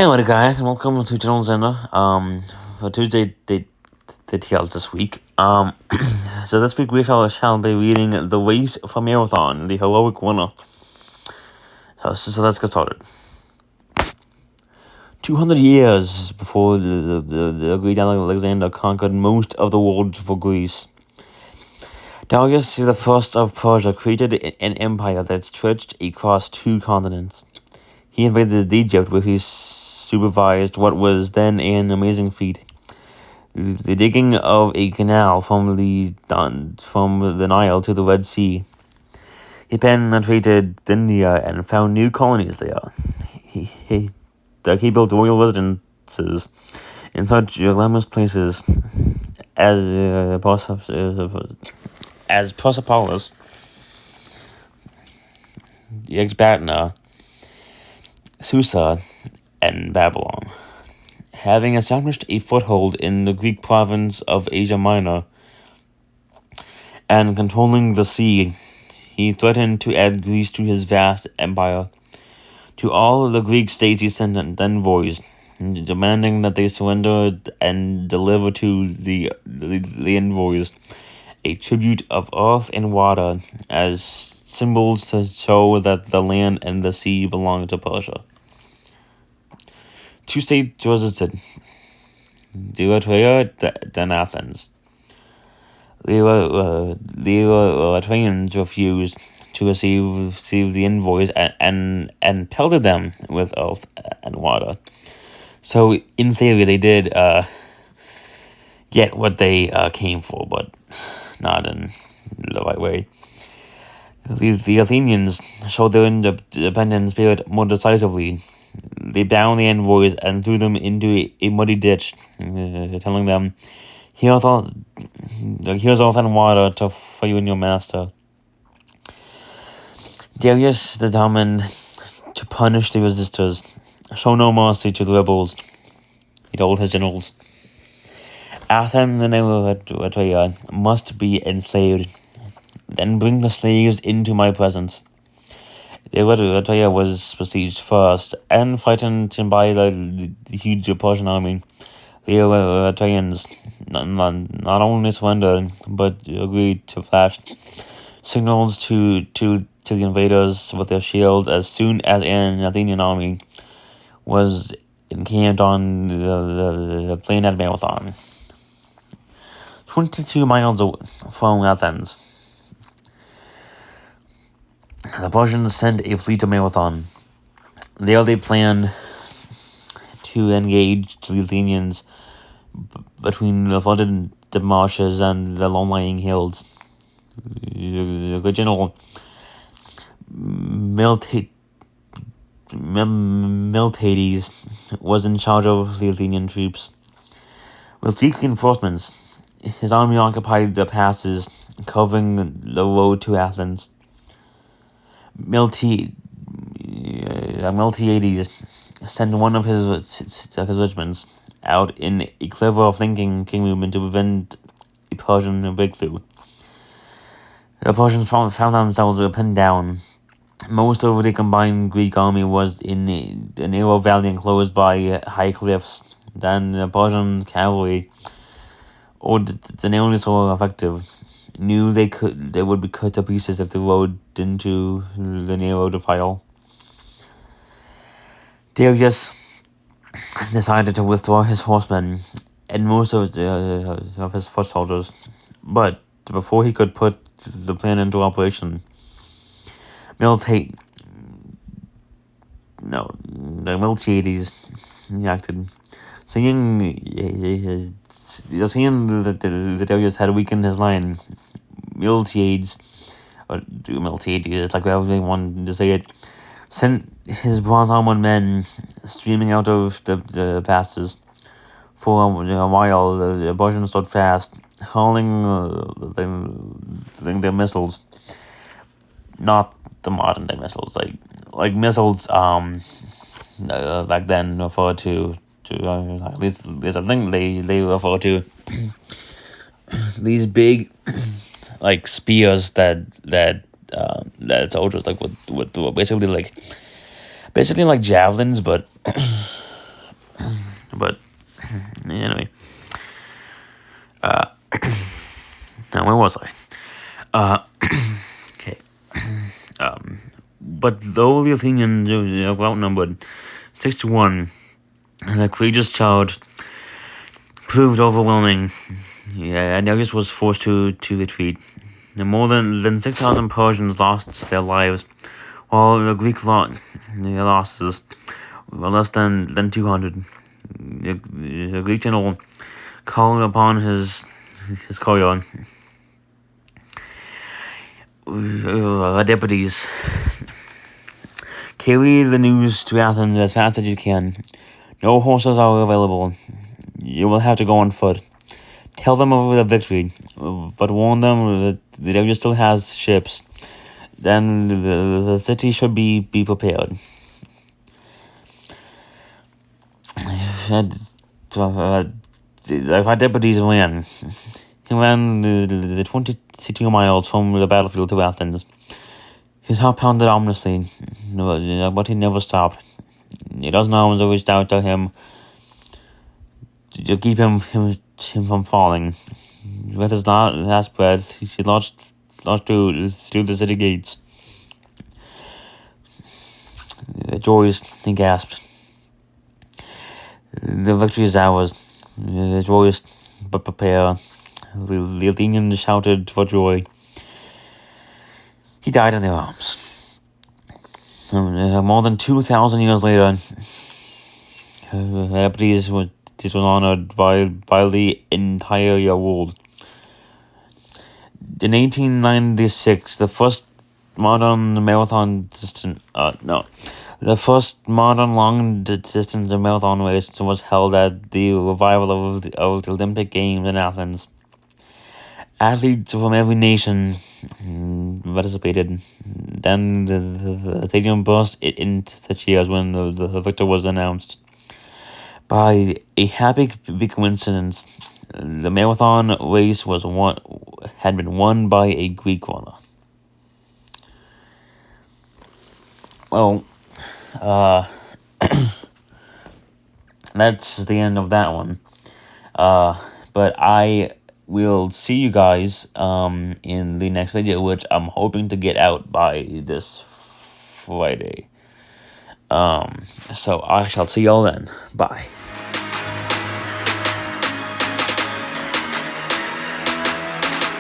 Anyway, guys, and welcome to General Zenda. For Tuesday details this week. So this week we shall be reading The Race for Marathon, the heroic winner. So let's get started. 200 years before the great Alexander conquered most of the world for Greece, Darius the First of Persia created an empire that stretched across 2 continents. He invaded Egypt, where he supervised what was then an amazing feat: the digging of a canal from the Nile to the Red Sea. He penetrated India and found new colonies there. He built royal residences in such glamorous places as Persepolis, Ecbatana, Susa, and Babylon. Having established a foothold in the Greek province of Asia Minor and controlling the sea, he threatened to add Greece to his vast empire. To all the Greek states he sent envoys, demanding that they surrender and deliver to the envoys a tribute of earth and water as symbols to show that the land and the sea belonged to Persia. 2 states resisted: Eritrea and Athens. The Eritreans refused to receive the envoys and pelted them with earth and water. So in theory they did get what they came for, but not in the right way. The Athenians showed their independent spirit more decisively. They bound the envoys and threw them into a muddy ditch, telling them, here's earth and water for you and your master. Darius determined to punish the resistors. Show no mercy to the rebels, he told his generals. Athens and Eritrea must be enslaved. Then bring the slaves into my presence. Eritrea was besieged first and frightened by the huge Persian army. The Eritreans not only surrendered, but agreed to flash signals to the invaders with their shields as soon as an Athenian army was encamped on the plain at Marathon, 22 miles from Athens. The Persians sent a fleet to Marathon. There they planned to engage the Athenians between the flooded marshes and the low-lying hills. The original Miltiades was in charge of the Athenian troops. With weak reinforcements, his army occupied the passes covering the road to Athens. Miltiades sent one of his regiments out in a clever flanking movement to prevent a Persian breakthrough. The Persians found themselves pinned down. Most of the combined Greek army was in a narrow valley enclosed by high cliffs. Then the Persian cavalry, ordinarily so effective, knew they would be cut to pieces if they rode into the narrow defile. Darius decided to withdraw his horsemen and most of his foot soldiers, but before he could put the plan into operation, Miltiades acted, seeing that Darius had weakened his line. Miltiades, like however they wanted to say it, sent his bronze-armored men streaming out of the passes. For a while, the Persians stood fast, hurling their missiles. Not the modern-day missiles, like missiles back then referred to at least I think they refer to these big like spears that soldiers like with basically like javelins, but But anyway, now where was I? Okay. But though the Athenians were outnumbered 6-1, and the courageous charge proved overwhelming, and Darius was forced to retreat. And more than 6,000 Persians lost their lives, while the Greek their losses were less than 200. The Greek general called upon his courier, deputies, carry the news to Athens as fast as you can. No horses are available. You will have to go on foot. Tell them of the victory, but warn them that Darius still has ships. Then the city should be prepared. Our deputies ran. He ran the 22 miles from the battlefield to Athens. His heart pounded ominously, but he never stopped. A dozen arms reached out to him to keep him from falling. With his last breath, he launched through the city gates. Joyous, he gasped. The victory is ours. Joyous, but prepare. The Athenians shouted for joy. He died in their arms. More than 2,000 years later, Epides was honored by the entire world. In 1896, the first modern marathon distance, the first modern long distance marathon race was held at the revival of the Olympic Games in Athens. Athletes from every nation participated. Then the stadium burst into cheers when the victor was announced. By a happy coincidence, the marathon race had been won by a Greek runner. Well, that's the end of that one. But I will see you guys in the next video, which I'm hoping to get out by this Friday. So I shall see y'all then. Bye.